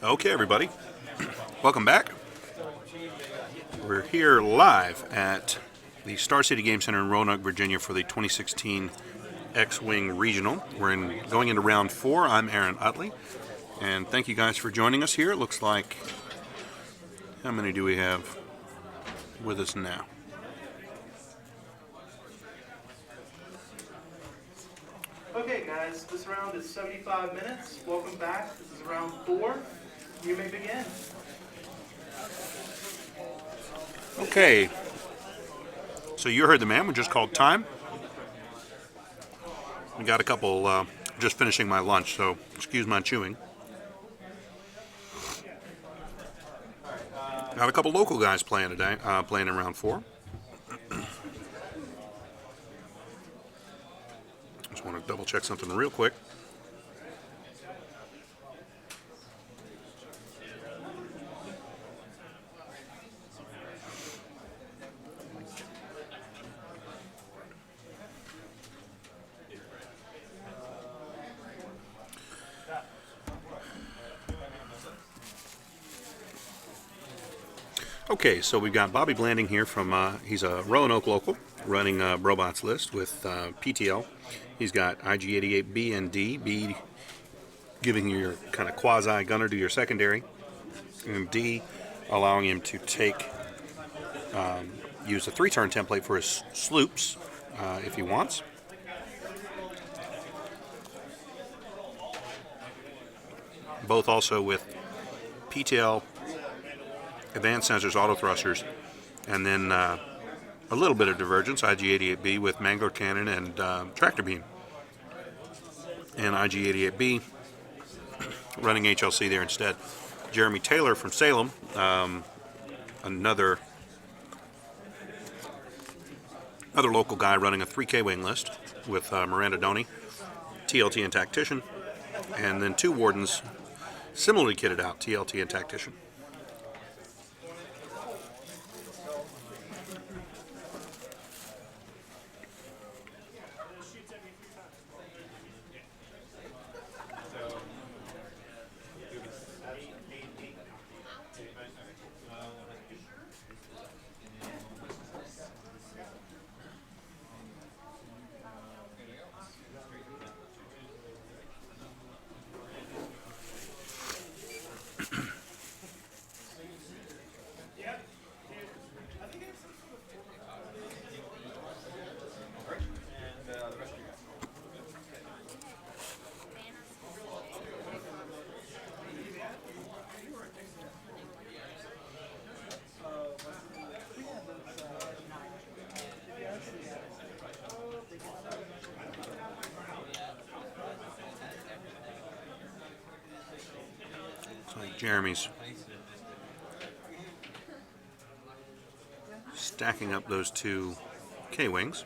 Okay, everybody, welcome back. We're here live at the Star City Game Center in Roanoke, Virginia for the 2016 X-Wing Regional. Going into round 4. I'm Aaron Utley, and thank you guys for joining us here. It looks like, how many do we have with us now? Okay, guys, this round is 75 minutes. Welcome back. This is round 4. You may begin. Okay, so you heard the man. We just called time. We got a couple, just finishing my lunch, so excuse my chewing. Got a couple local guys playing today, playing in round 4. Just want to double check something real quick. Okay, so we've got Bobby Blanding here from, he's a Roanoke local, running Robots list with PTL. He's got IG-88B and D, B giving you your kind of quasi-gunner to your secondary, and D allowing him to use a 3-turn template for his sloops if he wants. Both also with PTL, advanced sensors, auto thrusters, and then a little bit of divergence, IG-88B with Mangler cannon and tractor beam. And IG-88B running HLC there instead. Jeremy Taylor from Salem, another local guy running a 3K wing list with Miranda Doney, TLT and Tactician, and then 2 Wardens similarly kitted out, TLT and Tactician. Jeremy's stacking up those 2 K-wings.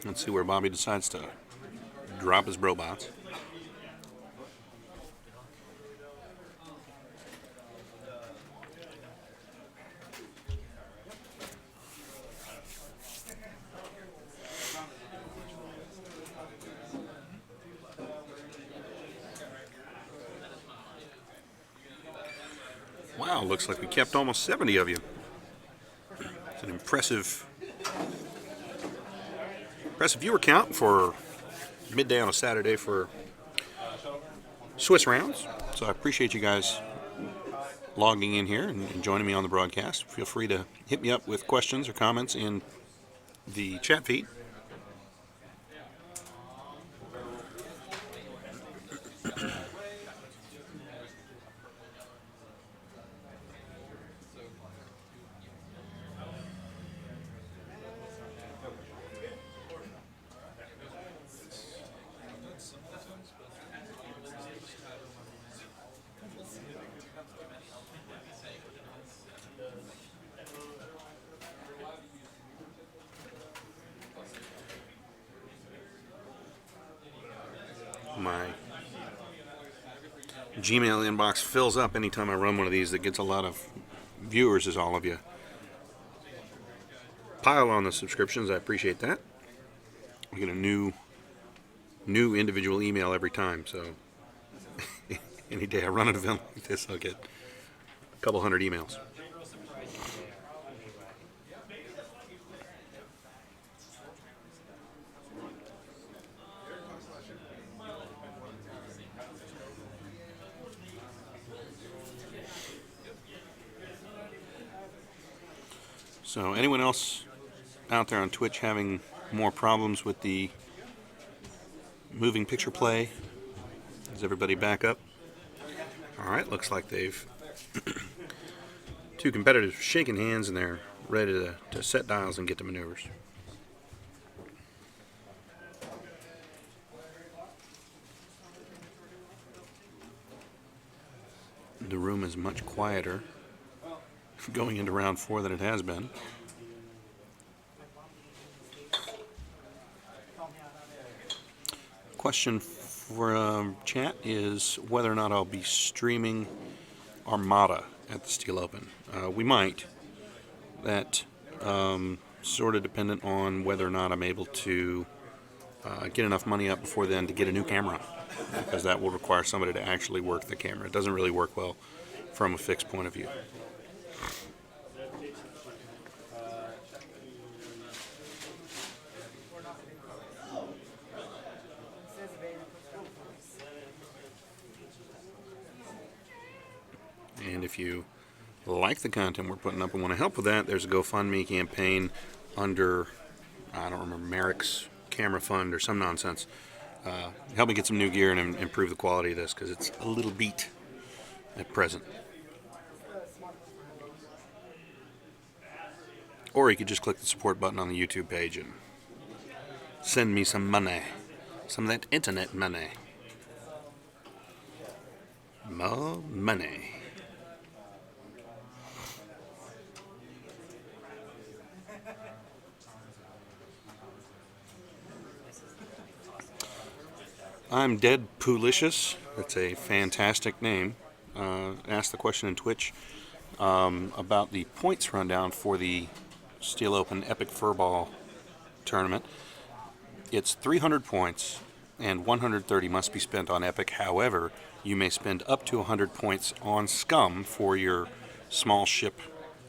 Let's see where Bobby decides to drop his robots. Wow, looks like we kept almost 70 of you. It's an impressive viewer count for midday on a Saturday for Swiss rounds. So I appreciate you guys logging in here and joining me on the broadcast. Feel free to hit me up with questions or comments in the chat feed. Gmail inbox fills up anytime I run one of these that gets a lot of viewers, as all of you pile on the subscriptions. I appreciate that. We get a new individual email every time, so any day I run an event like this, I'll get a couple hundred emails. So anyone else out there on Twitch having more problems with the moving picture play? Is everybody back up? Alright, looks like they've two competitors shaking hands and they're ready to set dials and get to maneuvers. The room is much quieter going into round 4 than it has been. Question for chat is whether or not I'll be streaming Armada at the Steel Open. We might. That sort of dependent on whether or not I'm able to get enough money up before then to get a new camera, because that will require somebody to actually work the camera. It doesn't really work well from a fixed point of view. And if you like the content we're putting up and want to help with that, there's a GoFundMe campaign under, I don't remember, Merrick's Camera Fund or some nonsense. Help me get some new gear and improve the quality of this, because it's a little beat at present. Or you could just click the support button on the YouTube page and send me some money. Some of that internet money. More money. I'm Dead Poolicious. That's a fantastic name. Asked the question in Twitch about the points rundown for the Steel Open Epic Furball tournament. It's 300 points, and 130 must be spent on Epic. However, you may spend up to 100 points on Scum for your small ship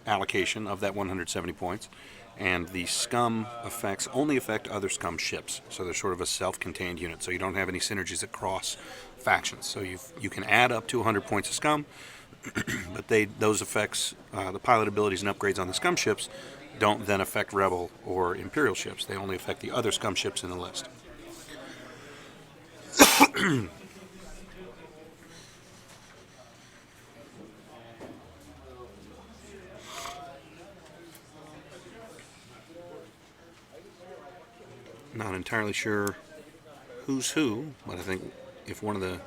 allocation of that 170 points. And the Scum effects only affect other Scum ships, so they're sort of a self-contained unit, so you don't have any synergies that cross factions. So you can add up to 100 points of Scum, but those effects, the pilot abilities and upgrades on the Scum ships, don't then affect Rebel or Imperial ships. They only affect the other Scum ships in the list. Not entirely sure who's who, but I think if one of the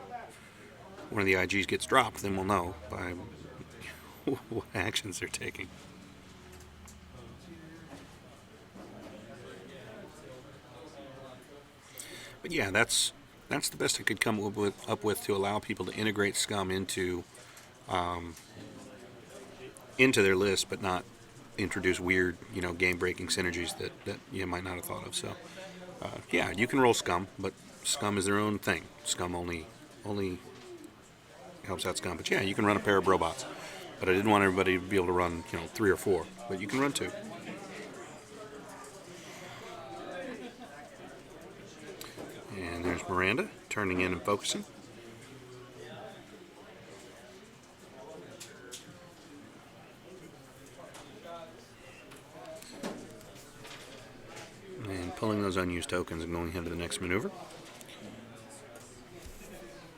IGs gets dropped, then we'll know by what actions they're taking. But yeah, that's the best I could come up with to allow people to integrate Scum into their list, but not introduce weird, game-breaking synergies that you might not have thought of. So, yeah, you can roll Scum, but Scum is their own thing. Scum only helps out Scum. But yeah, you can run a pair of robots. But I didn't want everybody to be able to run, 3 or 4. But you can run 2. And there's Miranda turning in and focusing. And pulling those unused tokens and going ahead to the next maneuver.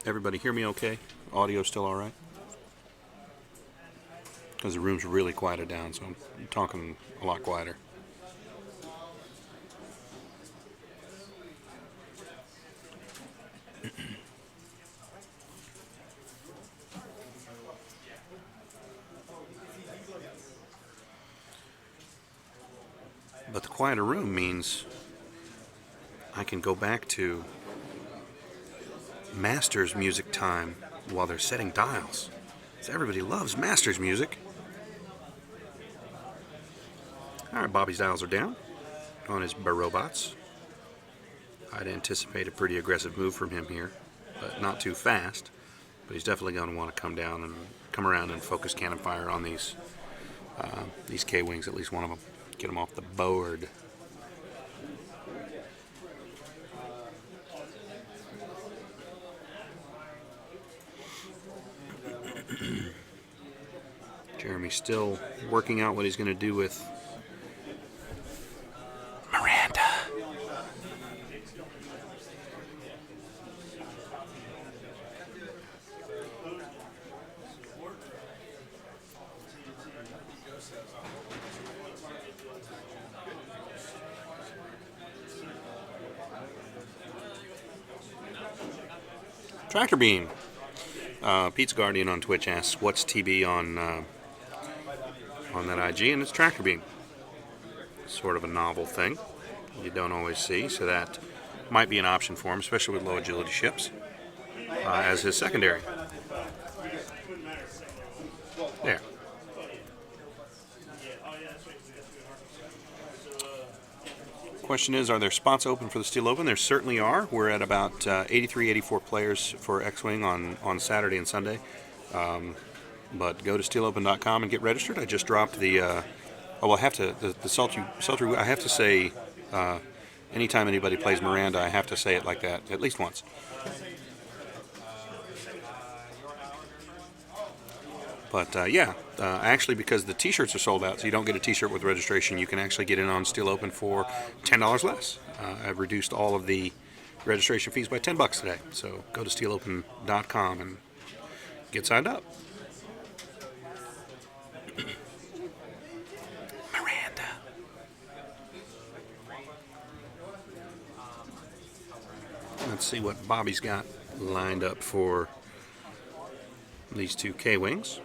Everybody hear me okay? Audio still alright? Because the room's really quieted down, so I'm talking a lot quieter. But the quieter room means I can go back to Master's music time while they're setting dials. So everybody loves Masters music. All right, Bobby's dials are down on his robots. I'd anticipate a pretty aggressive move from him here, but not too fast. But he's definitely going to want to come around and focus cannon fire on these K-wings, at least one of them. Get them off the board. Jeremy's still working out what he's going to do with Miranda. Tractor Beam. Pizza Guardian on Twitch asks, "What's TB on that IG?" And it's Tractor Beam. Sort of a novel thing you don't always see, so that might be an option for him, especially with low agility ships, as his secondary. There. Question is, are there spots open for the Steel Open? There certainly are. We're at about 83, 84 players for X-Wing on Saturday and Sunday. But go to steelopen.com and get registered. I just dropped the sultry. I have to say, anytime anybody plays Miranda, I have to say it like that at least once. But actually, because the T-shirts are sold out, so you don't get a T-shirt with registration, you can actually get in on Steel Open for $10 less. I've reduced all of the registration fees by $10 today. So go to steelopen.com and get signed up. Miranda. Let's see what Bobby's got lined up for these two K-Wings.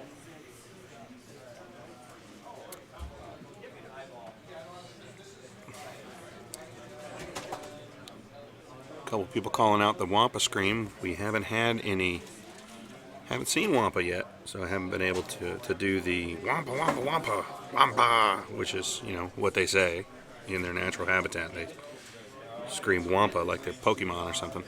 A couple people calling out the Wampa scream. We haven't seen Wampa yet, so I haven't been able to do the Wampa, Wampa, Wampa, Wampa, which is, what they say in their natural habitat. They scream Wampa like they're Pokemon or something.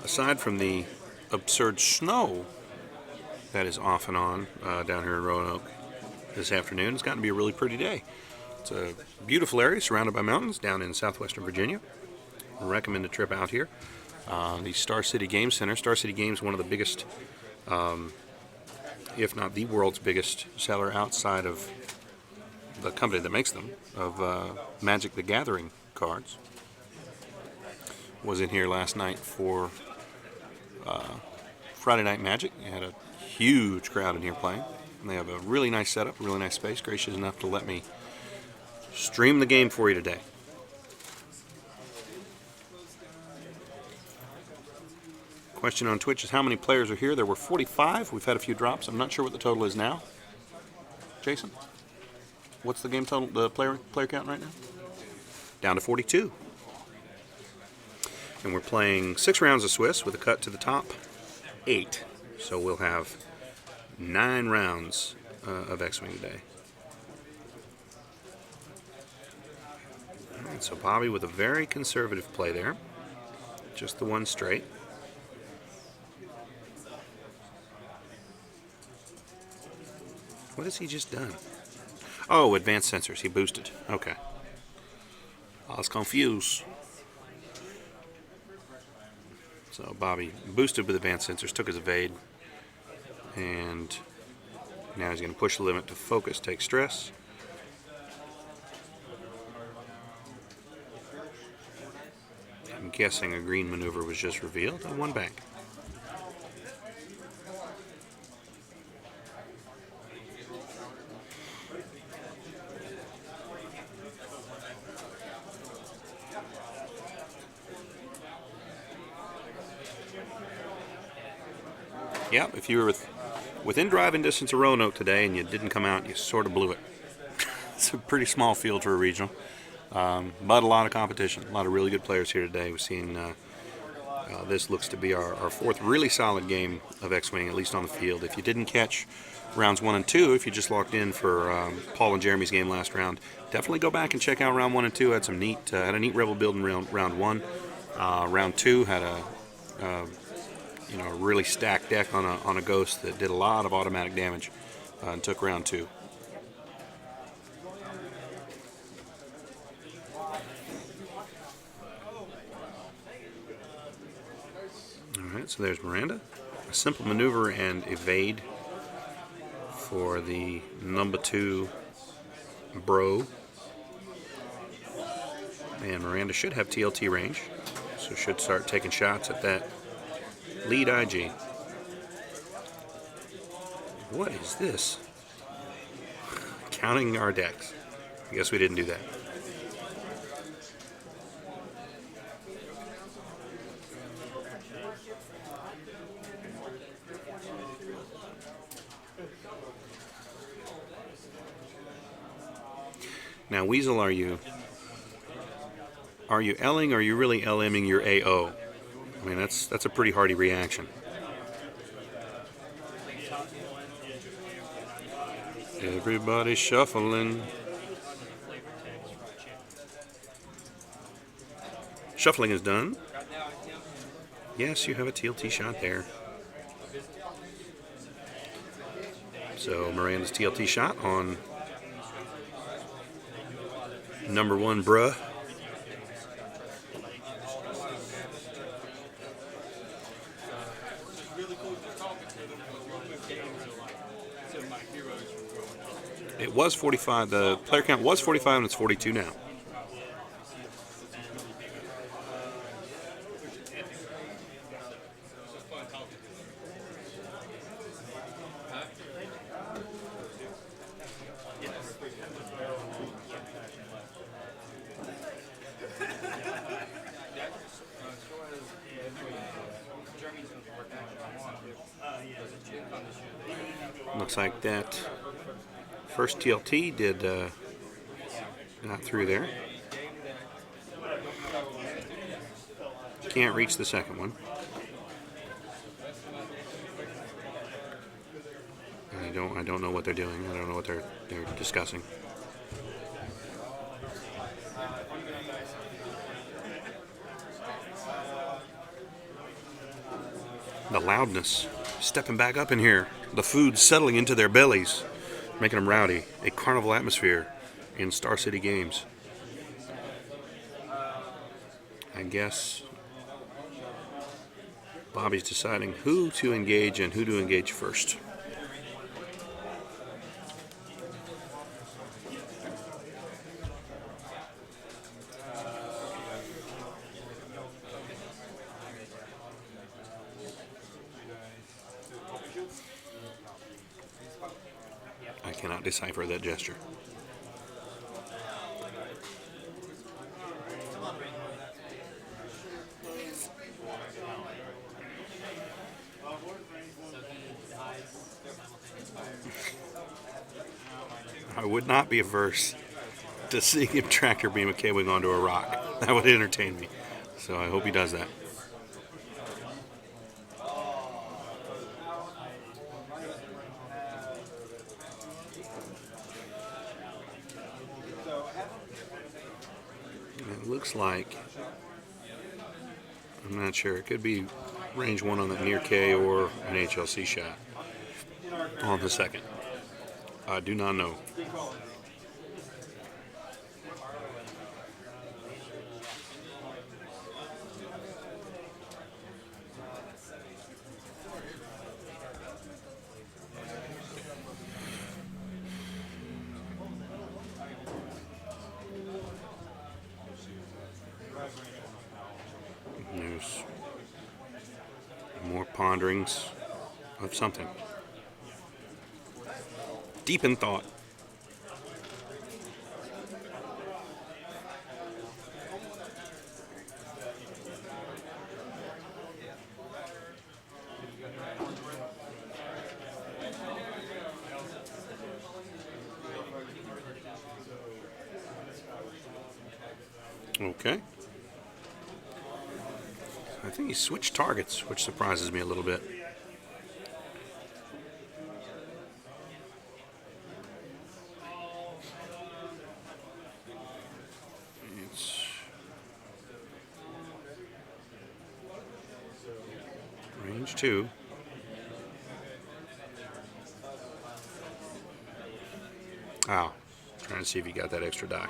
Aside from the absurd snow that is off and on down here in Roanoke this afternoon, it's gotten to be a really pretty day. It's a beautiful area surrounded by mountains down in southwestern Virginia. I recommend a trip out here. The Star City Game Center. Star City Games, one of the biggest, if not the world's biggest seller outside of the company that makes them, of Magic the Gathering cards. Was in here last night for Friday Night Magic. They had a huge crowd in here playing. And they have a really nice setup, a really nice space, gracious enough to let me stream the game for you today. Question on Twitch is how many players are here? There were 45. We've had a few drops. I'm not sure what the total is now. Jason? What's the game total, the player count right now? Down to 42. And we're playing 6 rounds of Swiss with a cut to the top 8. So we'll have 9 rounds of X-Wing today. All right, so Bobby with a very conservative play there. Just the one straight. What has he just done? Oh, advanced sensors. He boosted. Okay. I was confused. So Bobby boosted with advanced sensors, took his evade, and now he's going to push the limit to focus, take stress. I'm guessing a green maneuver was just revealed on one bank. Yeah, if you were within driving distance of Roanoke today and you didn't come out, you sort of blew it. It's a pretty small field for a regional, but a lot of competition, a lot of really good players here today. We've seen this looks to be our fourth really solid game of X-Wing, at least on the field. If you didn't catch rounds 1 and 2, if you just logged in for Paul and Jeremy's game last round, definitely go back and check out round 1 and 2. Had a neat rebel build in round 1. Round 2 had a really stacked deck on a ghost that did a lot of automatic damage and took round 2. Alright, so there's Miranda. A simple maneuver and evade for the number 2 bro. And Miranda should have TLT range, so should start taking shots at that lead IG. What is this? Counting our decks. I guess we didn't do that. Now, Weasel, are you L'ing or are you really LMing your AO? I mean, that's a pretty hardy reaction. Everybody shuffling. Shuffling is done. Yes, you have a TLT shot there. So Miranda's TLT shot on number 1 bruh. It was 45. The player count was 45, and it's 42 now. Looks like that first TLT did not through there. Can't reach the second one. I don't know what they're doing. I don't know what they're discussing. The loudness stepping back up in here. The food settling into their bellies, making them rowdy. A carnival atmosphere in Star City Games. I guess Bobby's deciding who to engage and who to engage first. I cannot decipher that gesture. I would not be averse to seeing him tractor beam a K-Wing onto a rock. That would entertain me. So I hope he does that. It looks like, I'm not sure, it could be range 1 on the near K or an HLC shot on the second. I do not know. There's more ponderings of something. Deep in thought. Okay. I think he switched targets, which surprises me a little bit. It's range 2. Oh, trying to see if he got that extra die.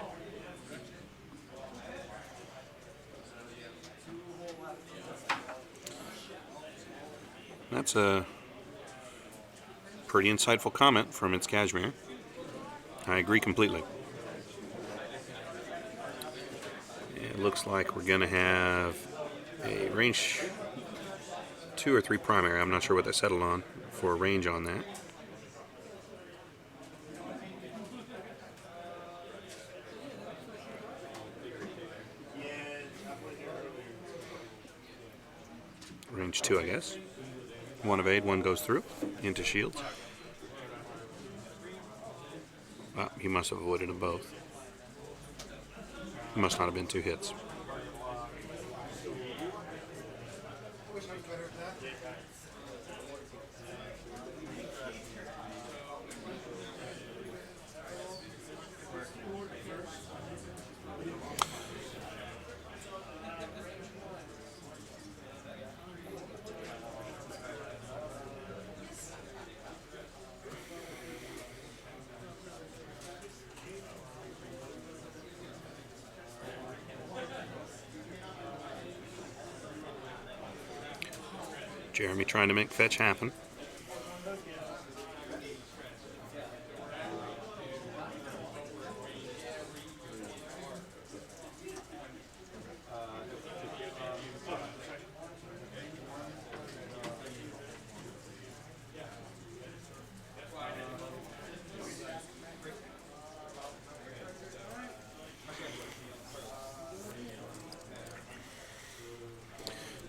That's a pretty insightful comment from its Kashmir. I agree completely. It looks like we're going to have a range 2 or 3 primary. I'm not sure what they settled on for a range on that. Range 2, I guess. One evade, one goes through into shields. Well, he must have avoided them both. It must not have been 2 hits. Jeremy trying to make fetch happen.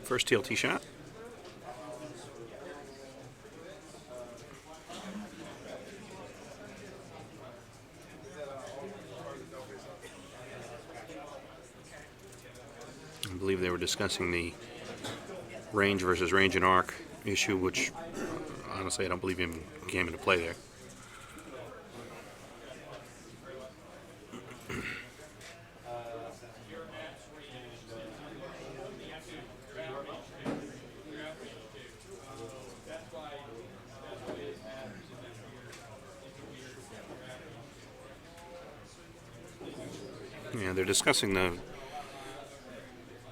First TLT shot. I believe they were discussing the range versus range and arc issue, which honestly I don't believe even came into play there. Yeah, they're discussing the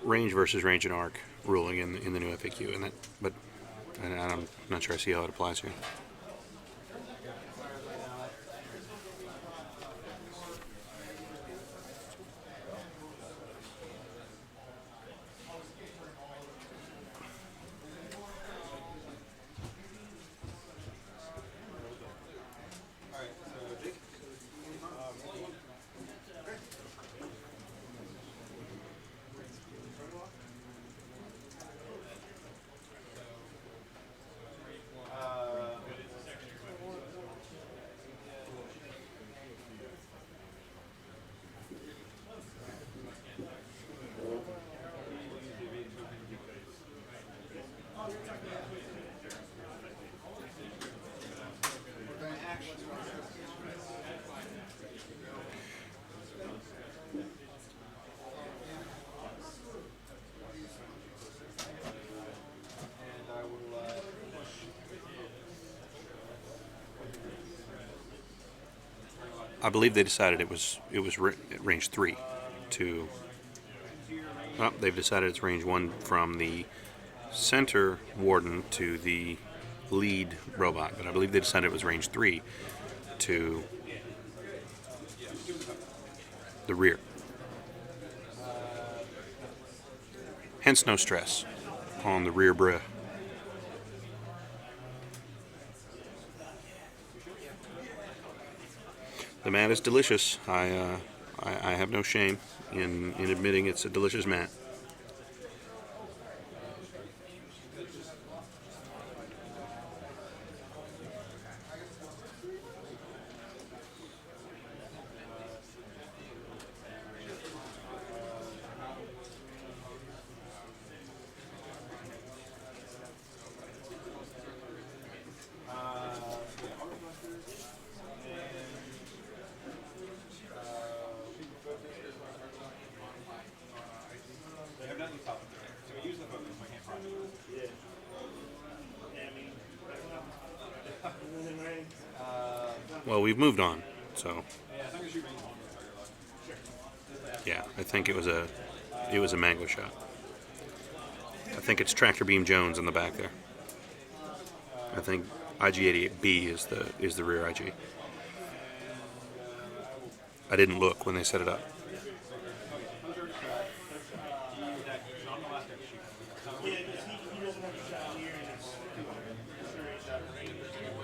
range versus range and arc ruling in the new FAQ, and but I'm not sure I see how it applies here. I believe they decided it was range 3 to. Well, they've decided it's range 1 from the center warden to the lead robot, but I believe they decided it was range 3 to the rear. Hence no stress on the rear bra. The mat is delicious. I have no shame in admitting it's a delicious mat. Well, we've moved on, so yeah, I think it was a mango shot. I think it's Tractor Beam Jones in the back there. I think IG88B is the rear IG. I didn't look when they set it up.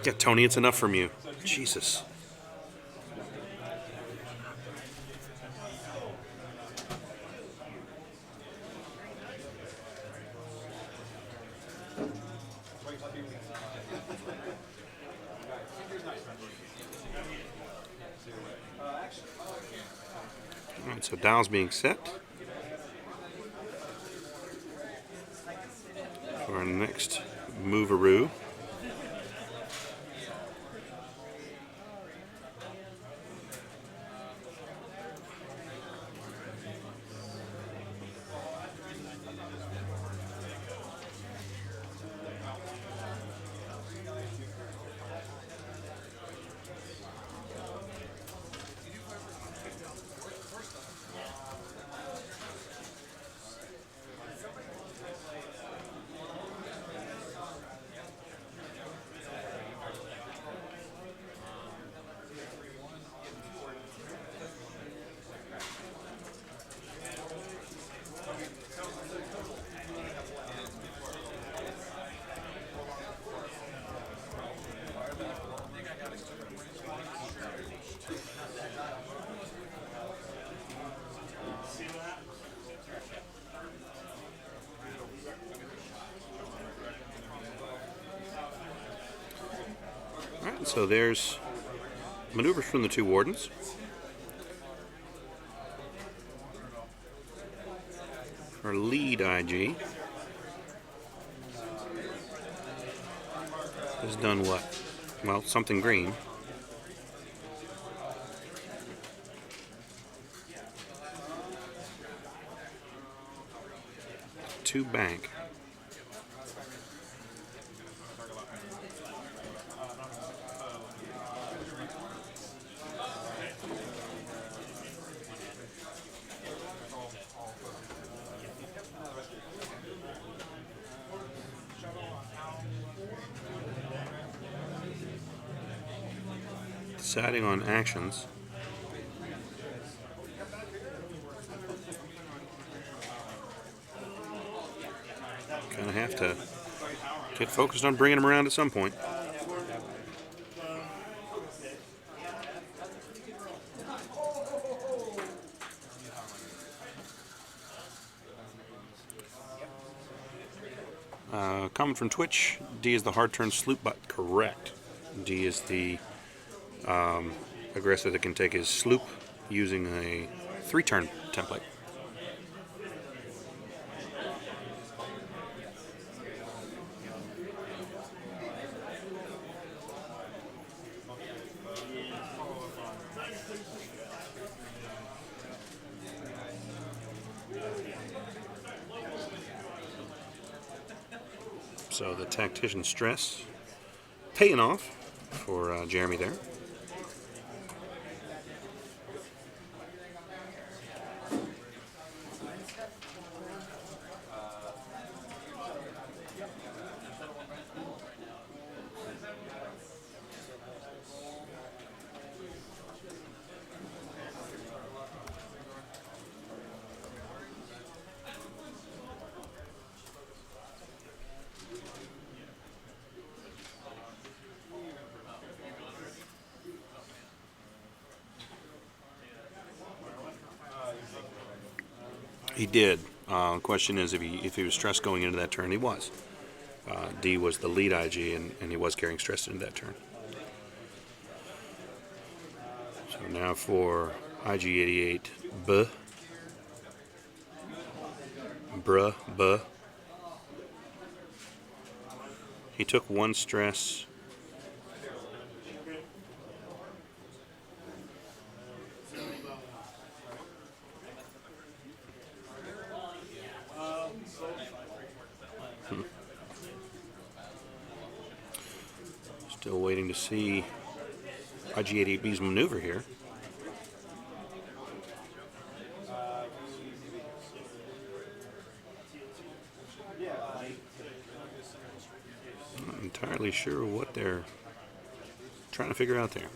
Yeah, Tony, it's enough from you. Jesus. All right, so dial's being set for our next moveroo. All right, so there's maneuvers from the two wardens. Our lead IG has done what? Well, something green. Two bank. Deciding on actions. Kind of have to get focused on bringing them around at some point. Comment from Twitch, D is the hard turn sloop butt. Correct. D is the aggressor that can take his sloop using a 3-turn template. So the tactician stress paying off for Jeremy there. He did. Question is if he was stressed going into that turn. He was. D was the lead IG, and he was carrying stress into that turn. So now for IG88, B. Bruh, B. He took one stress. Still waiting to see IG-88B's maneuver here. Not entirely sure what they're trying to figure out there.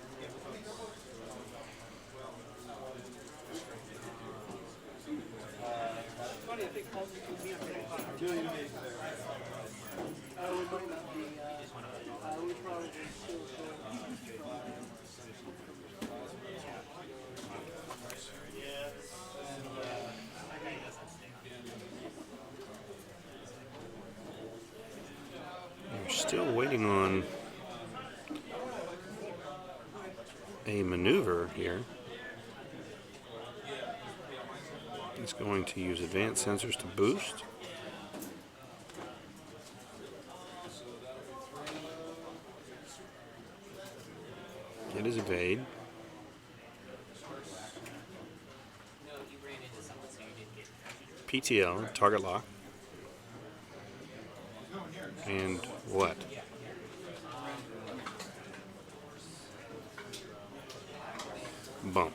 We're still waiting on a maneuver here. It's going to use advanced sensors to boost. Get his evade. PTL, target lock. And what? Bump.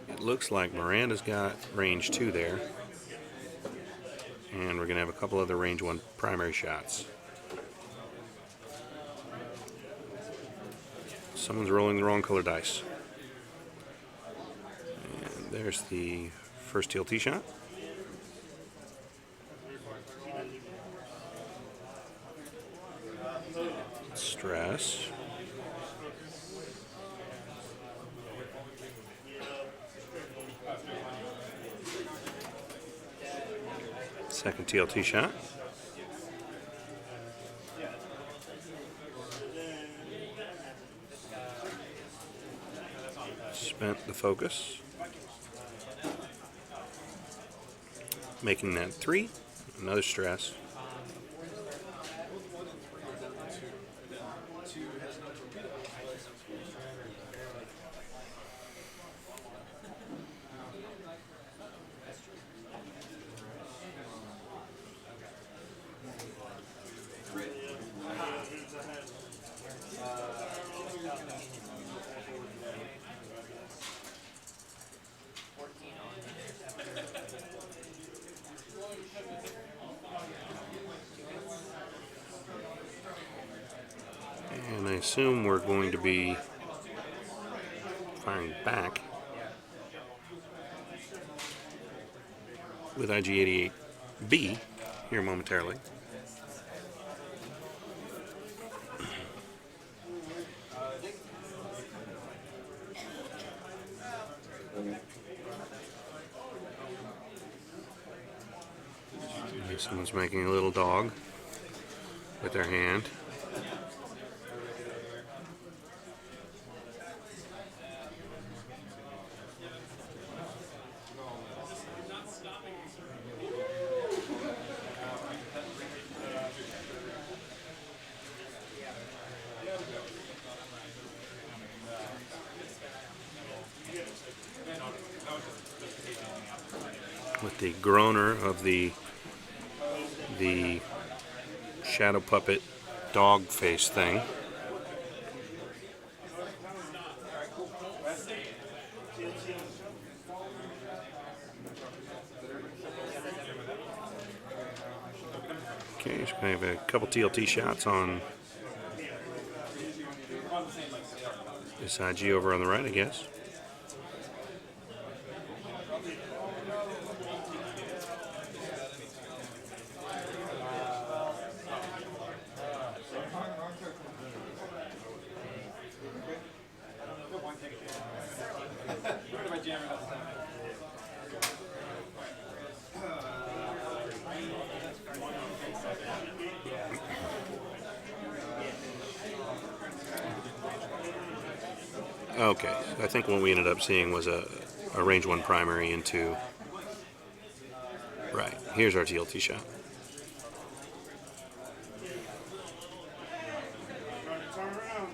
It looks like Miranda's got range 2 there. And we're going to have a couple other range 1 primary shots. Someone's rolling the wrong color dice. And there's the first TLT shot. Stress. Second TLT shot. Spent the focus. Making that 3. Another stress. And I assume we're going to be firing back with IG-88B here momentarily. Someone's making a little dog with their hand. With the groaner of the shadow puppet dog face thing. Okay, so we have a couple TLT shots on this IG over on the right, I guess. Okay, I think what we ended up seeing was a range 1 primary into... Right, here's our TLT shot. Turn around.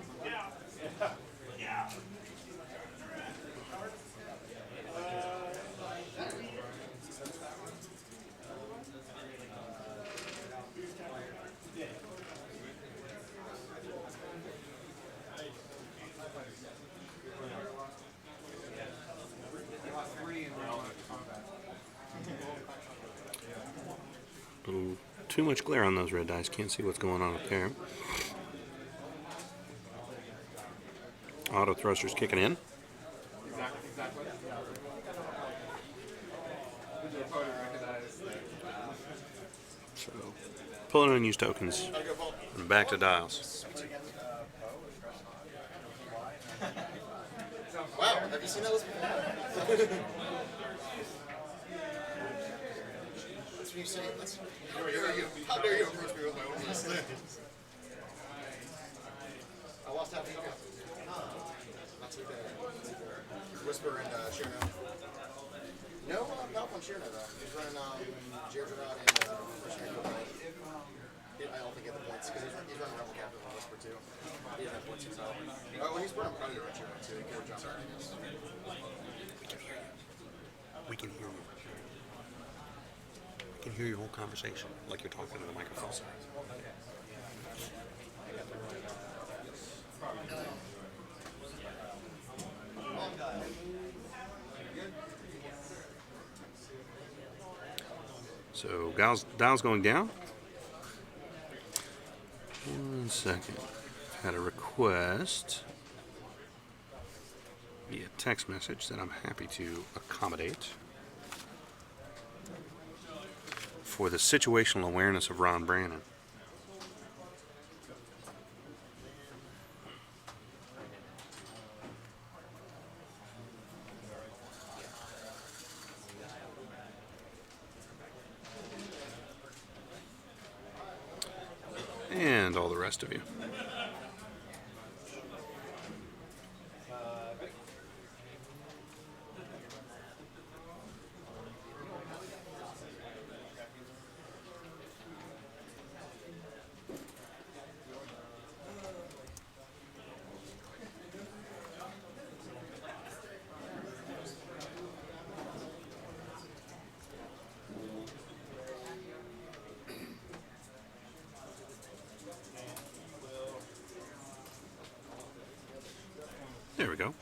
A little too much glare on those red dice. Can't see what's going on up there. Auto thrusters kicking in. So, pulling unused tokens and back to dials. Wow, have you seen that list before? That's what you say. How dare you approach me with my own list? I lost half the ego. Not too bad. Whisper and Shirno. No, not on Shirno though. He's running Gergerod and Shirno. I don't think he had the points because he's running Rebel Captain on Whisper too. He didn't have points himself. Oh, well, he's running Predator on Shirno too. He could have jumped on, I guess. We can hear you. We can hear your whole conversation like you're talking to the microphone. So dial's going down. 1 second. Had a request via text message that I'm happy to accommodate for the situational awareness of Ron Brannon. And all the rest of you. There we go.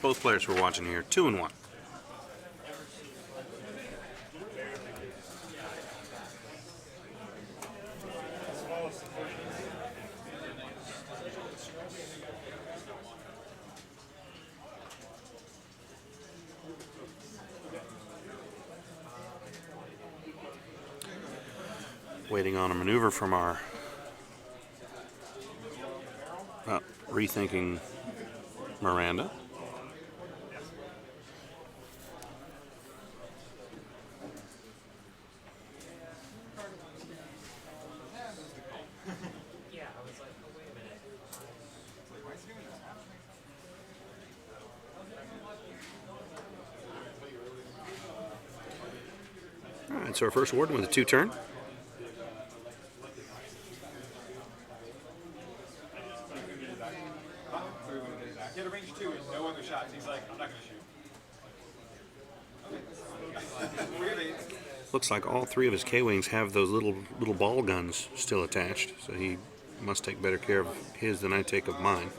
Both players we're watching here, 2 and 1. Waiting on a maneuver from our rethinking Miranda. All right, so our first warden with a 2-turn. He had a range 2 and no other shots. He's like, I'm not going to shoot. Looks like all 3 of his K-Wings have those little ball guns still attached, so he must take better care of his than I take of mine.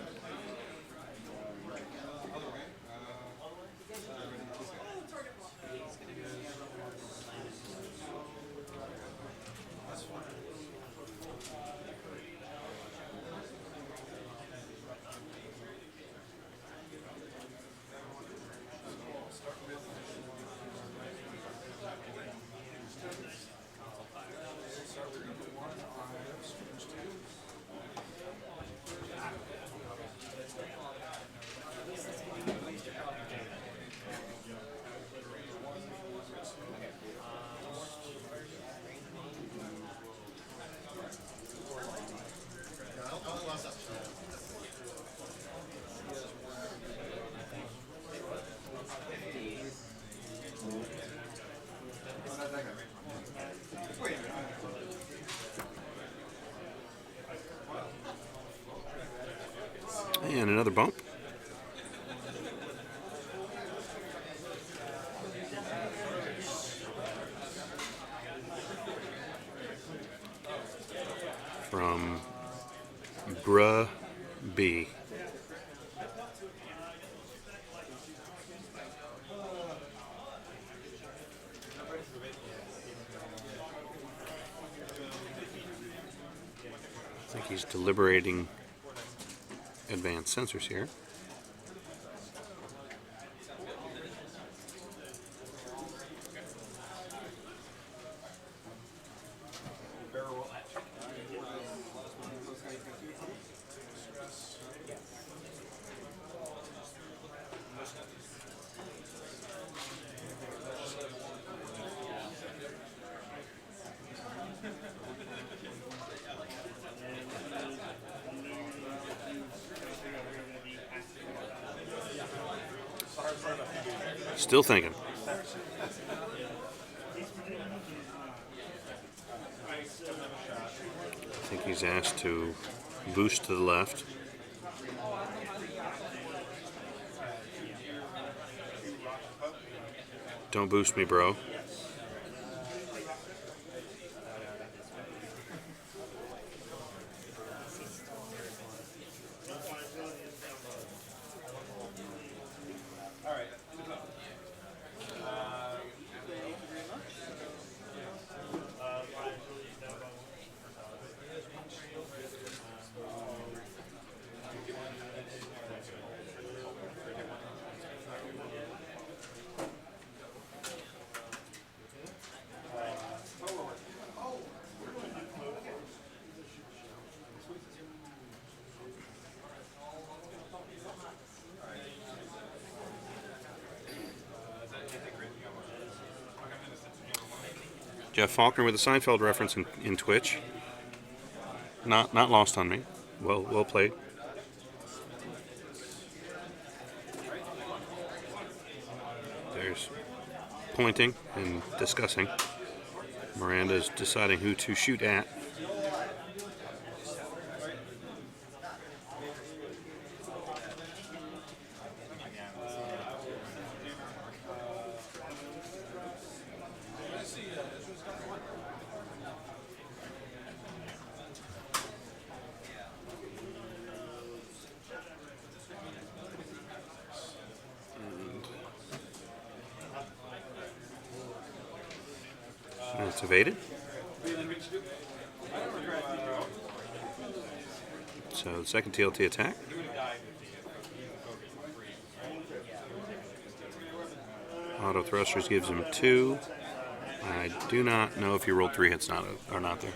And another bump. From Bruh B. I think he's deliberating advanced sensors here. Still thinking. I think he's asked to boost to the left. Don't boost me, bro. Jeff Faulkner with a Seinfeld reference in Twitch. Not lost on me. Well played. There's pointing and discussing. Miranda's deciding who to shoot at. And it's evaded. So the second TLT attack. Auto thrusters gives him 2. I do not know if he rolled 3 hits or not there.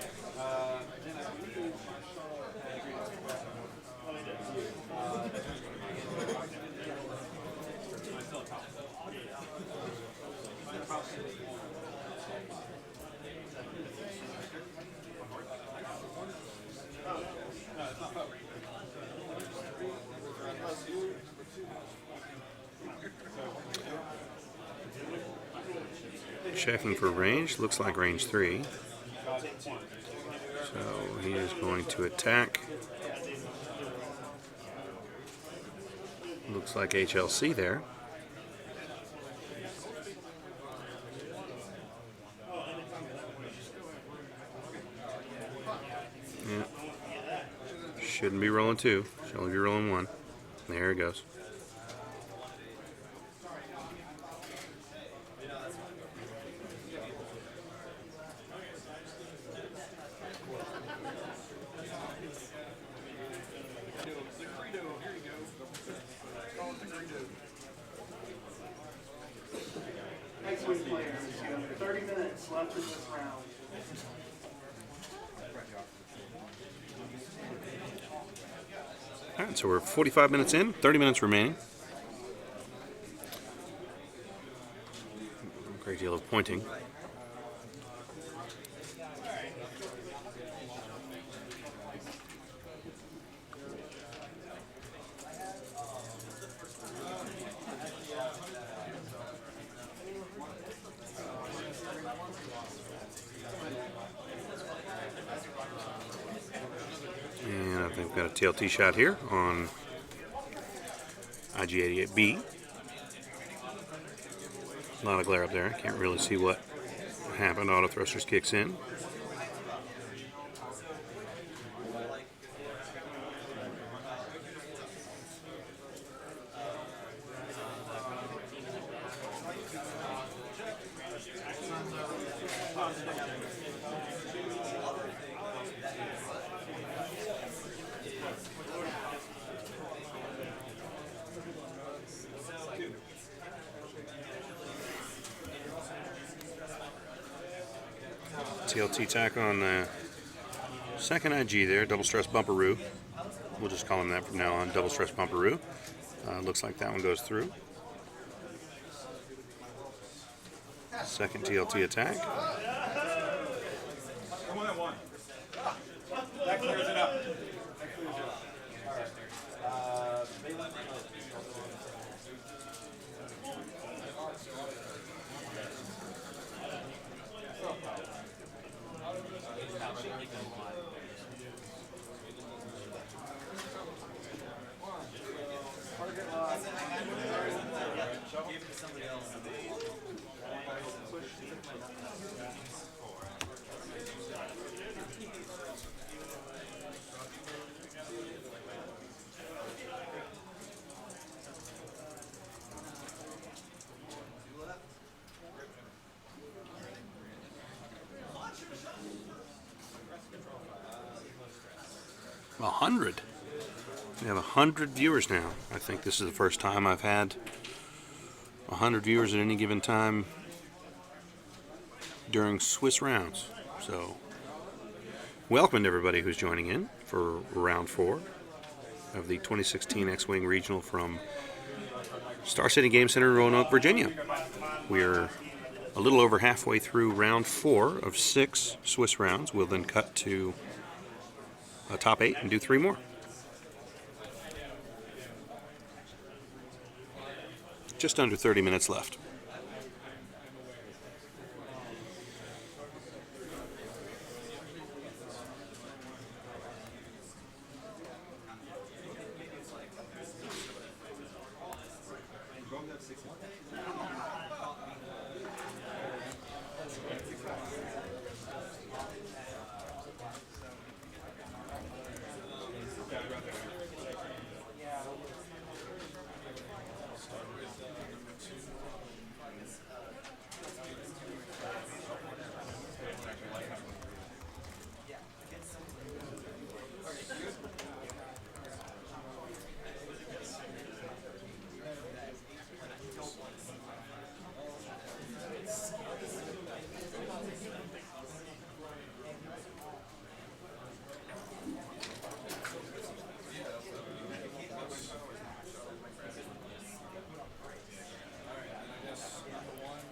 Checking for range, looks like range 3. So he is going to attack. Looks like HLC there. Yeah. Shouldn't be rolling 2. Should only be rolling 1. There it goes. Next week, players, you have 30 minutes left in this round. All right, so we're 45 minutes in, 30 minutes remaining. A great deal of pointing. And I think we've got a TLT shot here on IG-88B. A lot of glare up there. Can't really see what happened. Auto thrusters kicks in. TLT tack on the second IG there, double stress bumperoo. We'll just call him that from now on, double stress bumperoo. Looks like that one goes through. Second TLT attack. Come on at one. That clears it up. That clears it up. A 100. We have 100 viewers now. I think this is the first time I've had 100 viewers at any given time during Swiss rounds. So, welcome to everybody who's joining in for round 4 of the 2016 X-Wing Regional from Star City Game Center in Roanoke, Virginia. We're a little over halfway through round 4 of 6 Swiss rounds. We'll then cut to a top 8 and do 3 more. Just under 30 minutes left.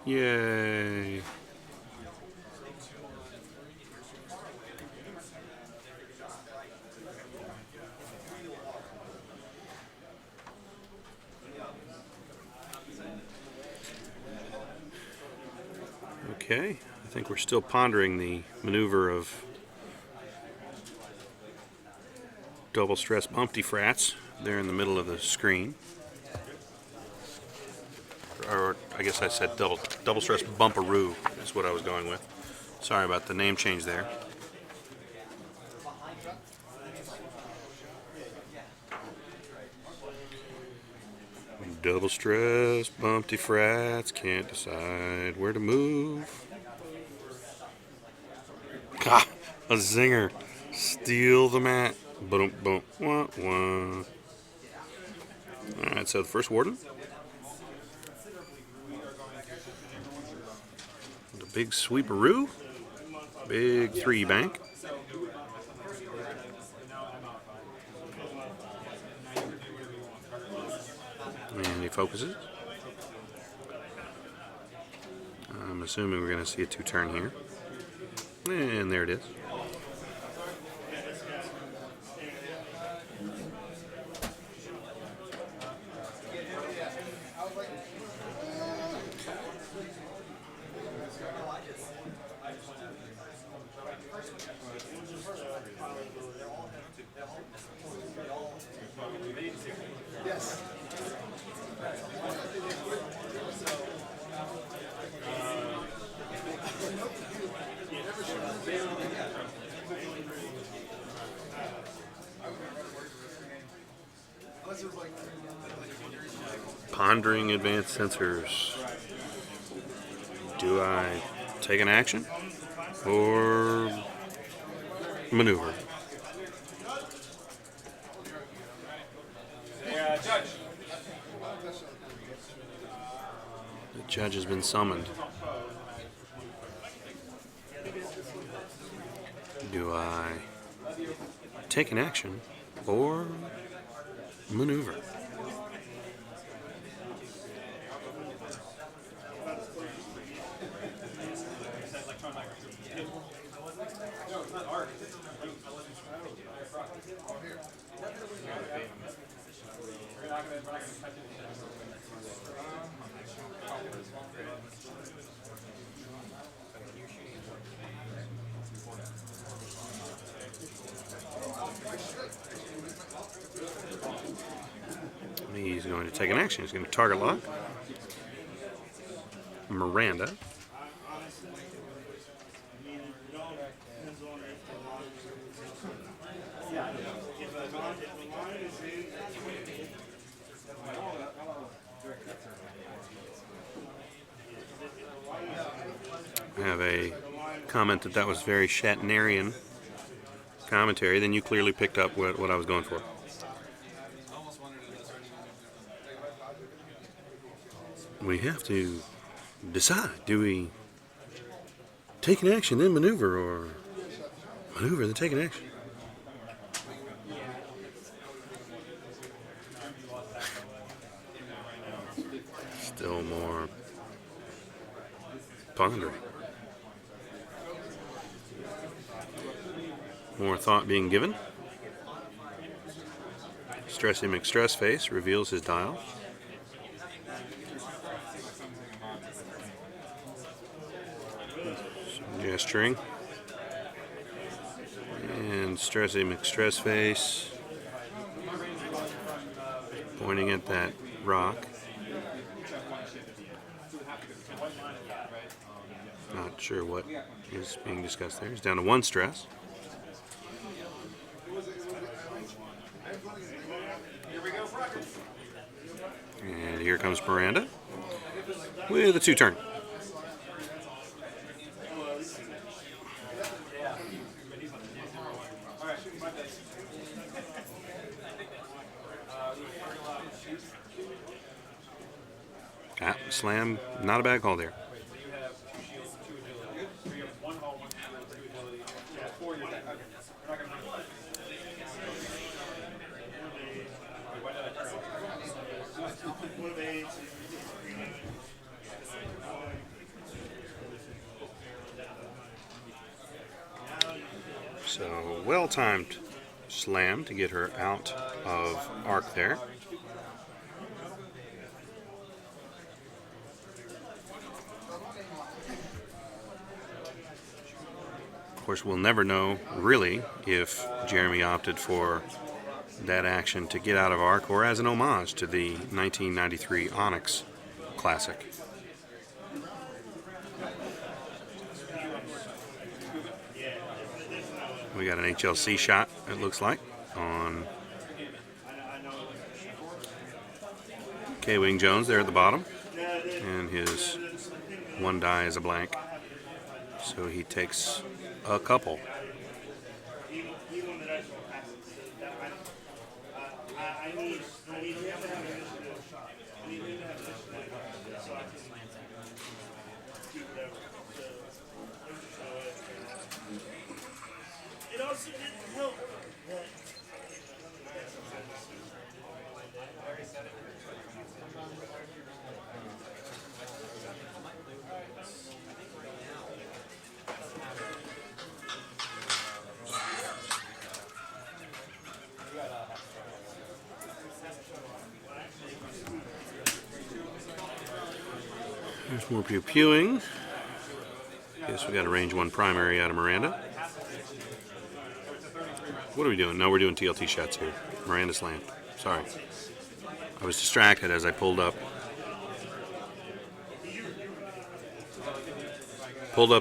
Yay. Okay, I think we're still pondering the maneuver of double stress bumpty frats there in the middle of the screen. Or I guess I said double stress bumperoo is what I was going with. Sorry about the name change there. Double stress bumpty frats can't decide where to move. Ah, a zinger. Steal the mat. Boom, boom, wah, wah. Alright, so the first warden. The big sweeperoo. Big 3 bank. And he focuses. I'm assuming we're going to see a 2-turn here. And there it is. Yes. Pondering advanced sensors. Do I take an action or maneuver? Judge. The judge has been summoned. Do I take an action or maneuver? He's going to take an action. He's going to target lock Miranda. I have a comment that was very Shatnerian commentary. Then you clearly picked up what I was going for. We have to decide. Do we take an action, then maneuver, or maneuver, then take an action? Still more pondering. More thought being given. Stressy McStressface reveals his dial. Gesturing. And Stressy McStressface pointing at that rock. Not sure what is being discussed there. He's down to 1 stress. And here comes Miranda with a 2-turn. Slam, not a bad call there. So, well-timed slam to get her out of arc there. Of course, we'll never know, really, if Jeremy opted for that action to get out of arc or as an homage to the 1993 Onyx Classic. We got an HLC shot, it looks like, on K-Wing Jones there at the bottom. And his 1 die is a blank. So he takes a couple. It also didn't help that There's more pew-pewing. Guess we got a range 1 primary out of Miranda. What are we doing? No, we're doing TLT shots here. Miranda slam. Sorry. I was distracted as I pulled up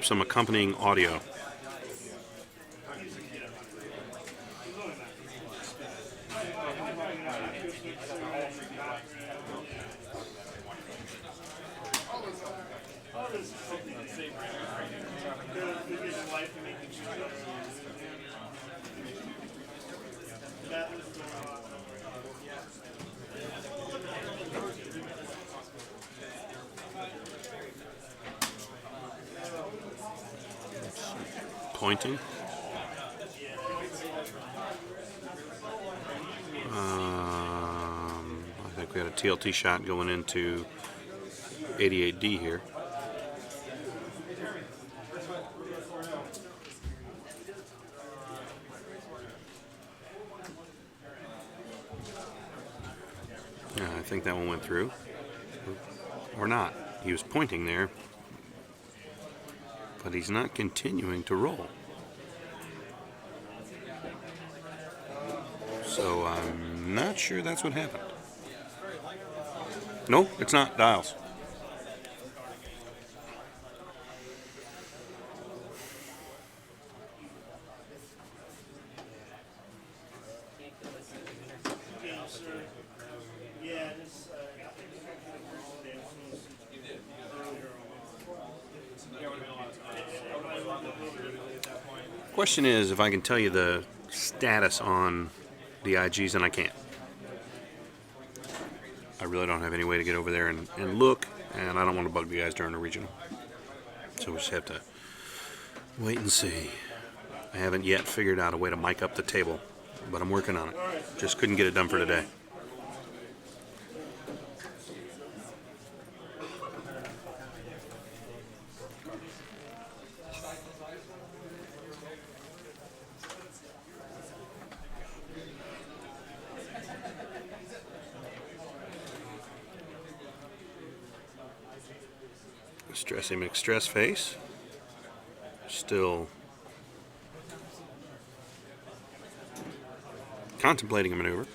some accompanying audio. Pointing. I think we had a TLT shot going into 88D here. Yeah, I think that one went through. Or not. He was pointing there, but he's not continuing to roll. So I'm not sure that's what happened. No, it's not. Dials. Question is if I can tell you the status on the IGs, and I can't. I really don't have any way to get over there and look, and I don't want to bug you guys during the regional. So we just have to wait and see. I haven't yet figured out a way to mic up the table, but I'm working on it. Just couldn't get it done for today. Stressy McStress face. Still contemplating a maneuver.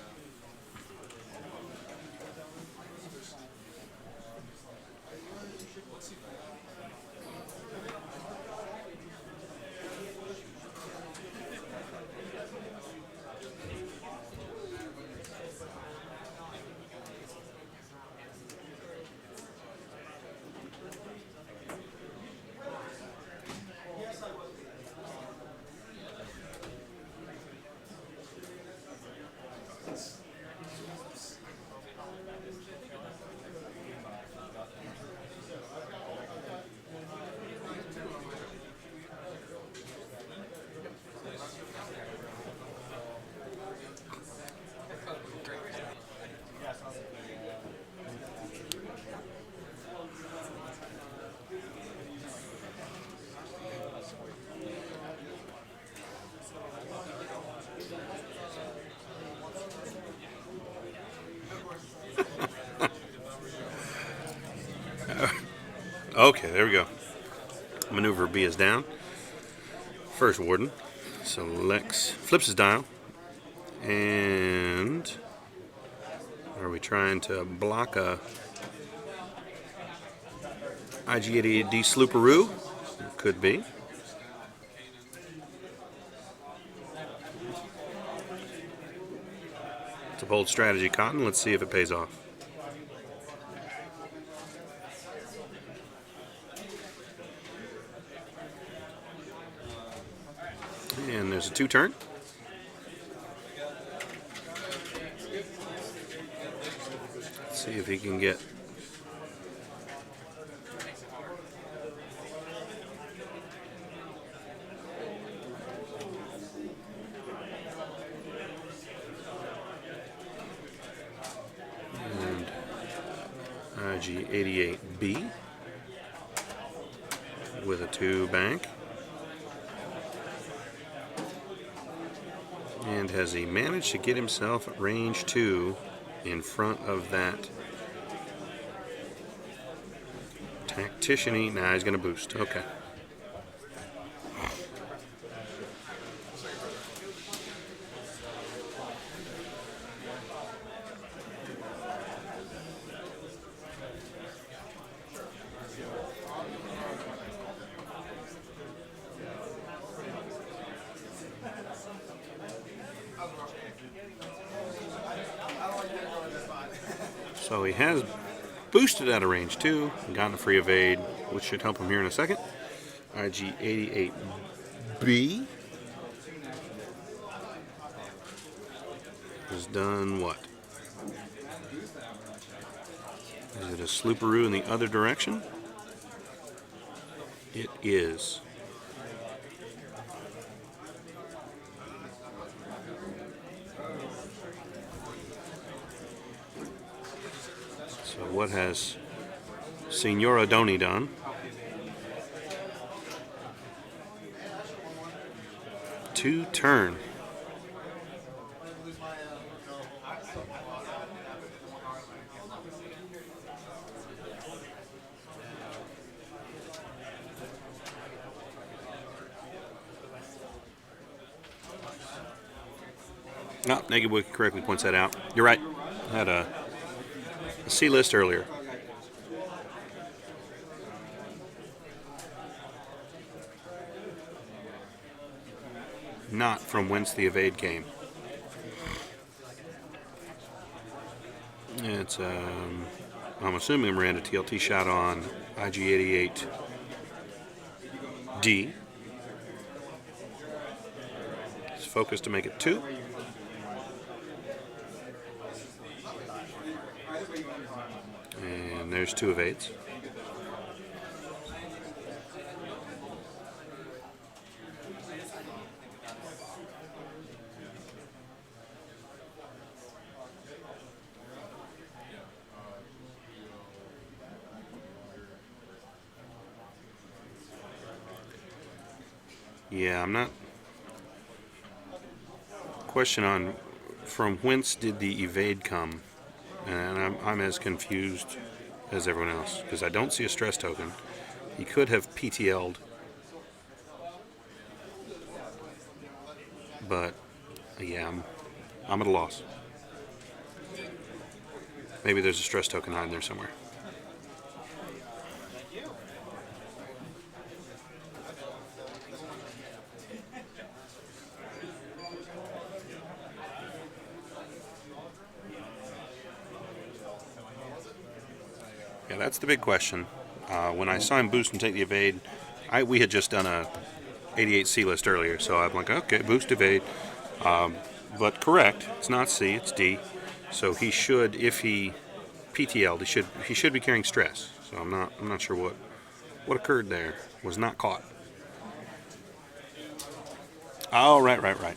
Okay, there we go. Maneuver B is down. First Warden selects, flips his dial, and are we trying to block a IG-88D Slooperoo? Could be. It's a bold strategy, Cotton. Let's see if it pays off. And there's a 2-turn. Let's see if he can get and IG-88B with a 2 bank. And has he managed to get himself at range 2 in front of that tactician-y? Nah, he's going to boost. Okay. So he has boosted out of range 2 and gotten a free evade, which should help him here in a second. IG-88B has done what? Is it a slooperoo in the other direction? It is. So what has Senora Donny done? Two turn. No, Naked Wiki correctly points that out. You're right. I had a C list earlier. Not from whence the evade came. It's, I'm assuming a Miranda TLT shot on IG-88D. It's focused to make it 2. And there's 2 evades. Yeah, I'm not. Question on from whence did the evade come? And I'm as confused as everyone else because I don't see a stress token. He could have PTL'd, but yeah, I'm at a loss. Maybe there's a stress token hiding there somewhere. Yeah, that's the big question. When I saw him boost and take the evade, we had just done a 88 C list earlier, so I'm like, okay, boost evade. But correct, it's not C, it's D. So he should, if he PTL'd, he should be carrying stress. So I'm not sure what occurred there. Was not caught. Oh, right.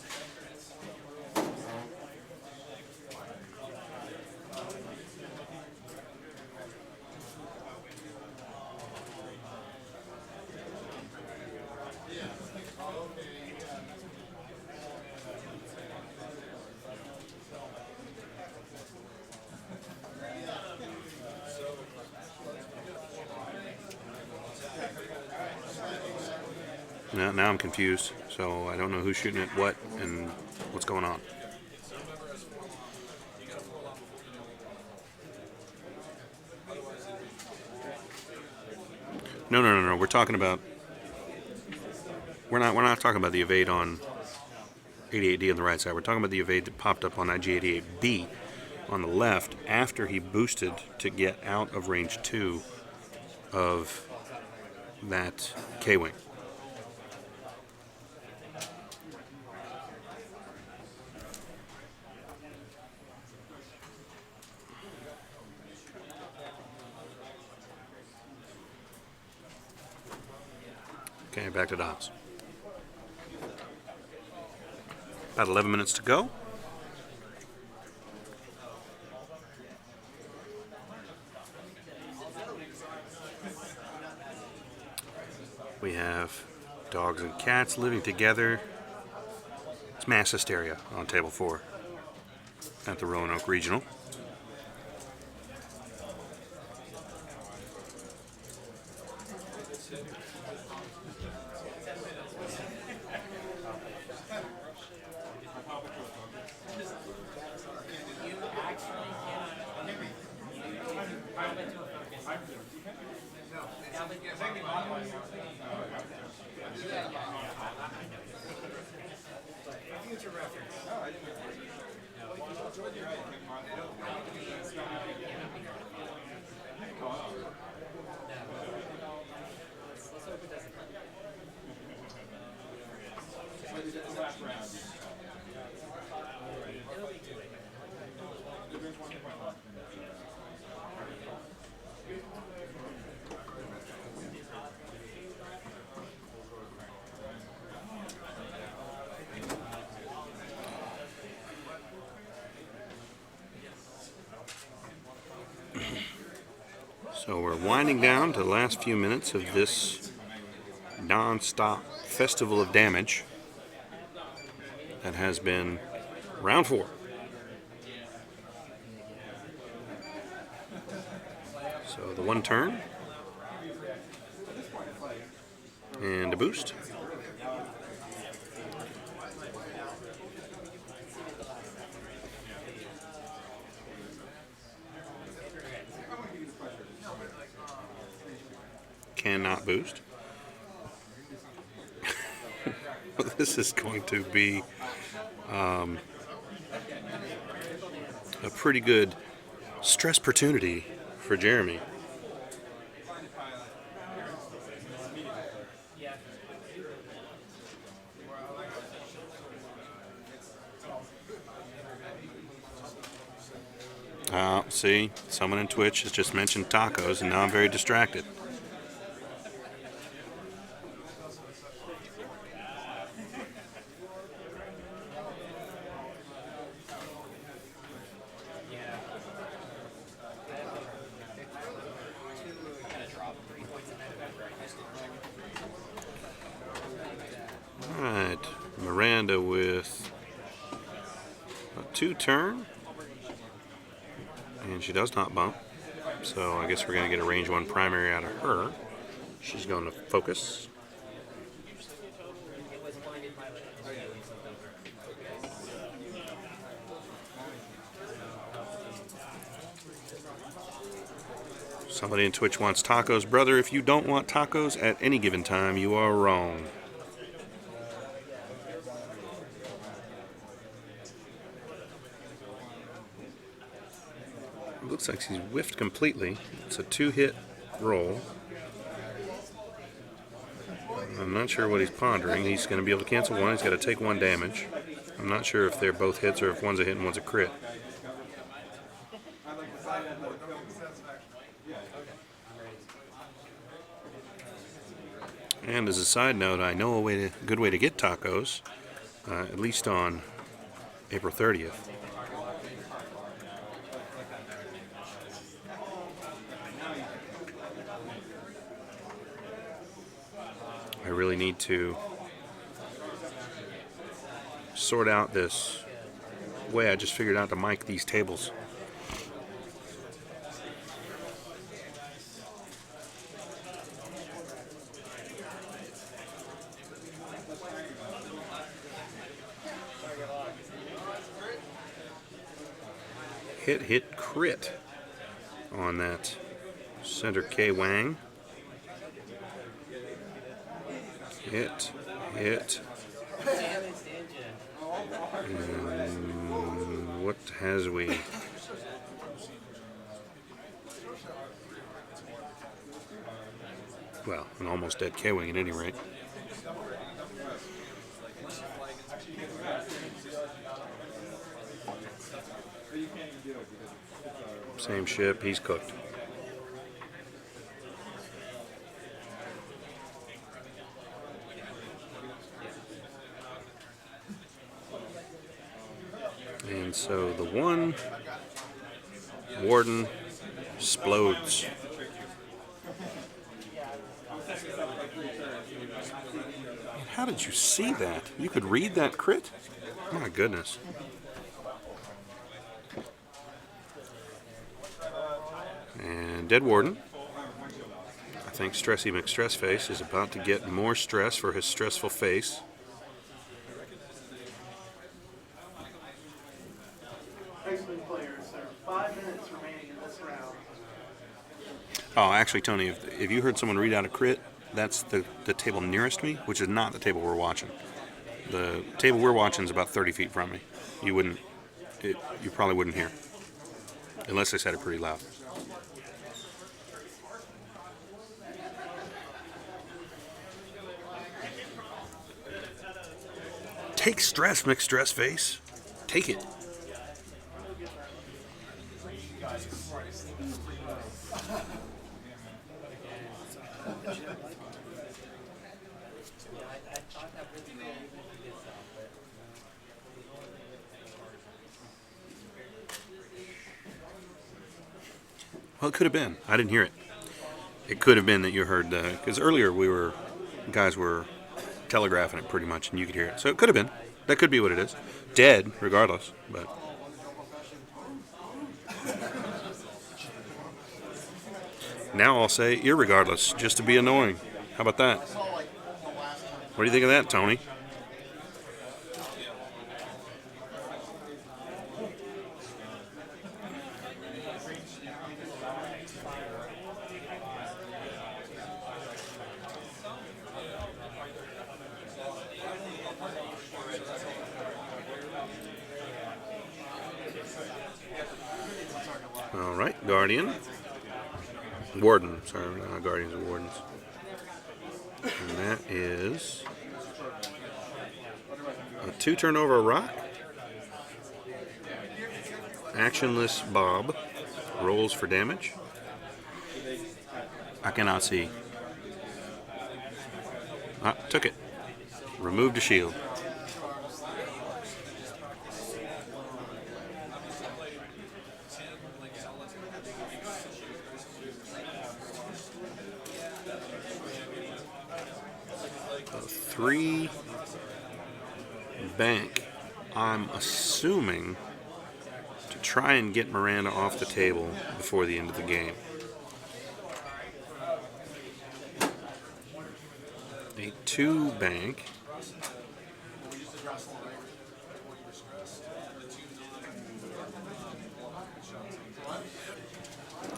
Now I'm confused, so I don't know who's shooting at what and what's going on. No. We're talking about. We're not talking about the evade on 88D on the right side. We're talking about the evade that popped up on IG-88B on the left after he boosted to get out of range 2 of that K-wing. Okay, back to dots. About 11 minutes to go. We have dogs and cats living together. It's mass hysteria on table 4 at the Roanoke Regional. So we're winding down to the last few minutes of this non-stop festival of damage that has been round 4. So the 1 turn and a boost. Cannot boost. This is going to be a pretty good stress opportunity for Jeremy. See, someone in Twitch has just mentioned tacos, and now I'm very distracted. Alright, Miranda with a 2 turn. And she does not bump. So I guess we're going to get a range 1 primary out of her. She's going to focus. Somebody in Twitch wants tacos. Brother, if you don't want tacos at any given time, you are wrong. Looks like he's whiffed completely. It's a 2-hit roll. I'm not sure what he's pondering. He's going to be able to cancel 1. He's got to take 1 damage. I'm not sure if they're both hits or if one's a hit and one's a crit. And as a side note, I know a good way to get tacos, at least on April 30th. I really need to sort out this way I just figured out to mic these tables. Hit, crit on that center K Wang. Hit. And what has we? Well, an almost dead K-Wing at any rate. Same ship, he's cooked. And so the 1 Warden explodes. Man, how did you see that? You could read that crit? My goodness. And dead Warden. I think Stressy McStressface is about to get more stress for his stressful face. Excellent players, there are 5 minutes remaining in this round. Oh, actually, Tony, if you heard someone read out a crit, that's the table nearest me, which is not the table we're watching. The table we're watching is about 30 feet from me. You probably wouldn't hear, unless I said it pretty loud. Take stress, McStressface. Take it. Well, it could have been. I didn't hear it. It could have been that you heard because earlier guys were telegraphing it pretty much, and you could hear it. So it could have been. That could be what it is. Dead, regardless. But now I'll say irregardless, just to be annoying. How about that? What do you think of that, Tony? All right, Guardian. Warden, sorry, not Guardians and Wardens. And that is a 2-turnover rock. Actionless Bob rolls for damage. I cannot see. Ah, took it. Removed a shield. A 3 bank. I'm assuming to try and get Miranda off the table before the end of the game. A 2 bank.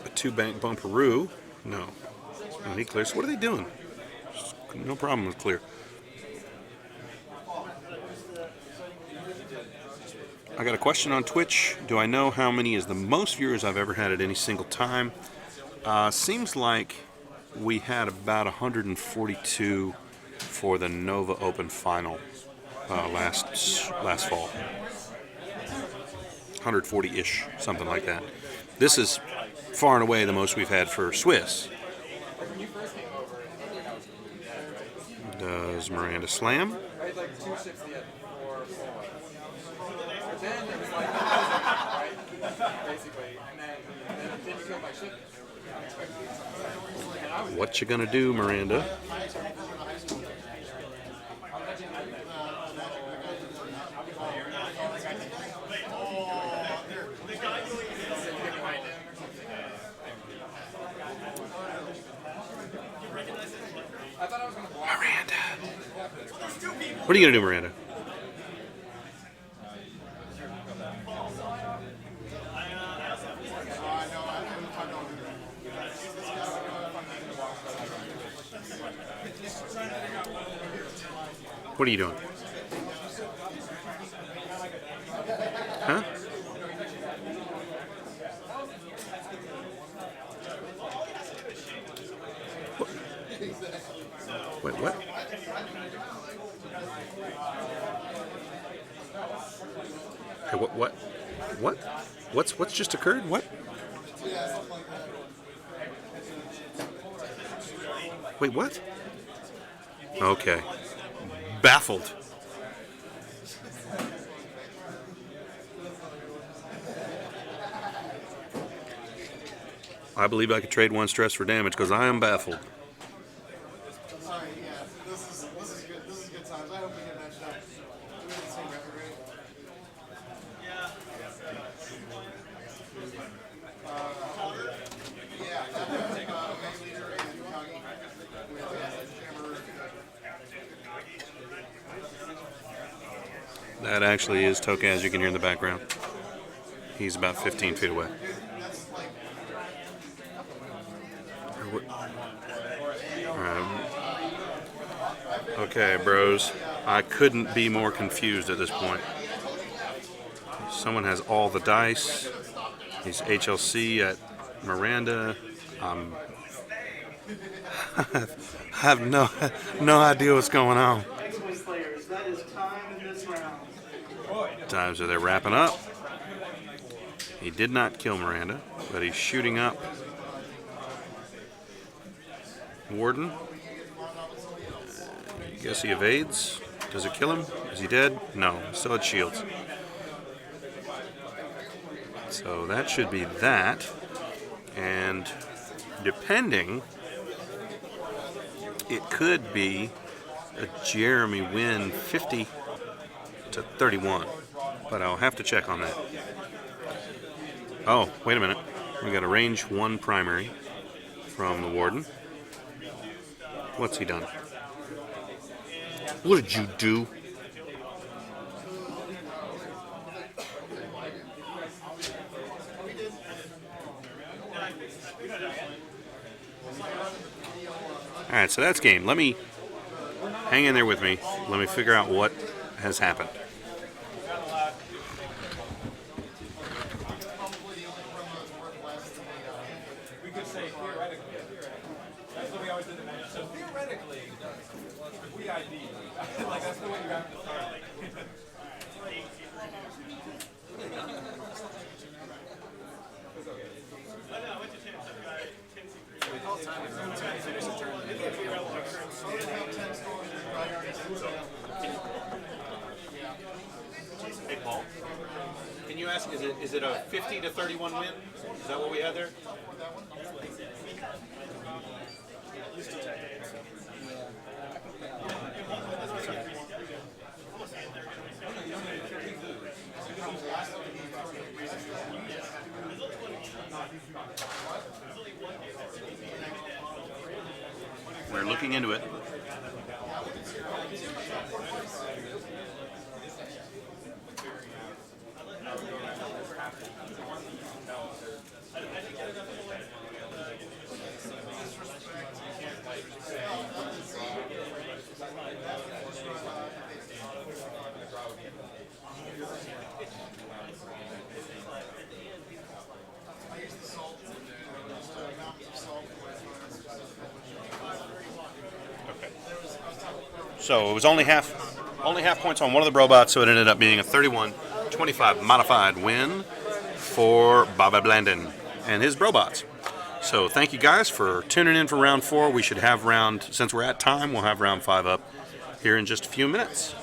A 2 bank bumperoo. No. No, he clears. What are they doing? No problem with clear. I got a question on Twitch. Do I know how many is the most viewers I've ever had at any single time? Seems like we had about 142 for the Nova Open final last fall. 140-ish, something like that. This is far and away the most we've had for Swiss. Does Miranda slam? Right, like 2 ships the or 4. But then it was like, right? Basically. And then you killed my ship. What you gonna do, Miranda? Miranda. What are you gonna do, Miranda? What are you doing? Huh? Wait, what? Okay, what? What's just occurred? What? Wait, what? Okay. Baffled. I believe I could trade 1 stress for damage because I am baffled. Sorry, yeah, this is good. This is good times. I hope we get matched up. Do we have the same record rate? Yeah, main leader and Kagi with Hammer. That actually is Tokaz, you can hear in the background. He's about 15 feet away. Okay, bros. I couldn't be more confused at this point. Someone has all the dice. He's HLC at Miranda. I have no idea what's going on. X-Wing Slayers, that is time in this round. Times are they wrapping up. He did not kill Miranda, but he's shooting up Warden. I guess he evades. Does it kill him? Is he dead? No, still had shields. So that should be that. And depending it could be a Jeremy win 50-31, but I'll have to check on that. Oh, wait a minute. We got a range 1 primary from the Warden. What's he done? What did you do? Alright, so that's game. Let me hang in there with me. Let me figure out what has happened. We could say theoretically. That's what we always did in the So theoretically, we ID. Like that's the way you have to start. Hey, Paul. Can you ask, is it a 50-31 win? Is that what we had there? We're looking into it. So it was only half points on one of the robots, so it ended up being a 31-25 modified win for Bobby Blandon and his robots. So thank you guys for tuning in for round 4. We should have since we're at time, we'll have round 5 up here in just a few minutes.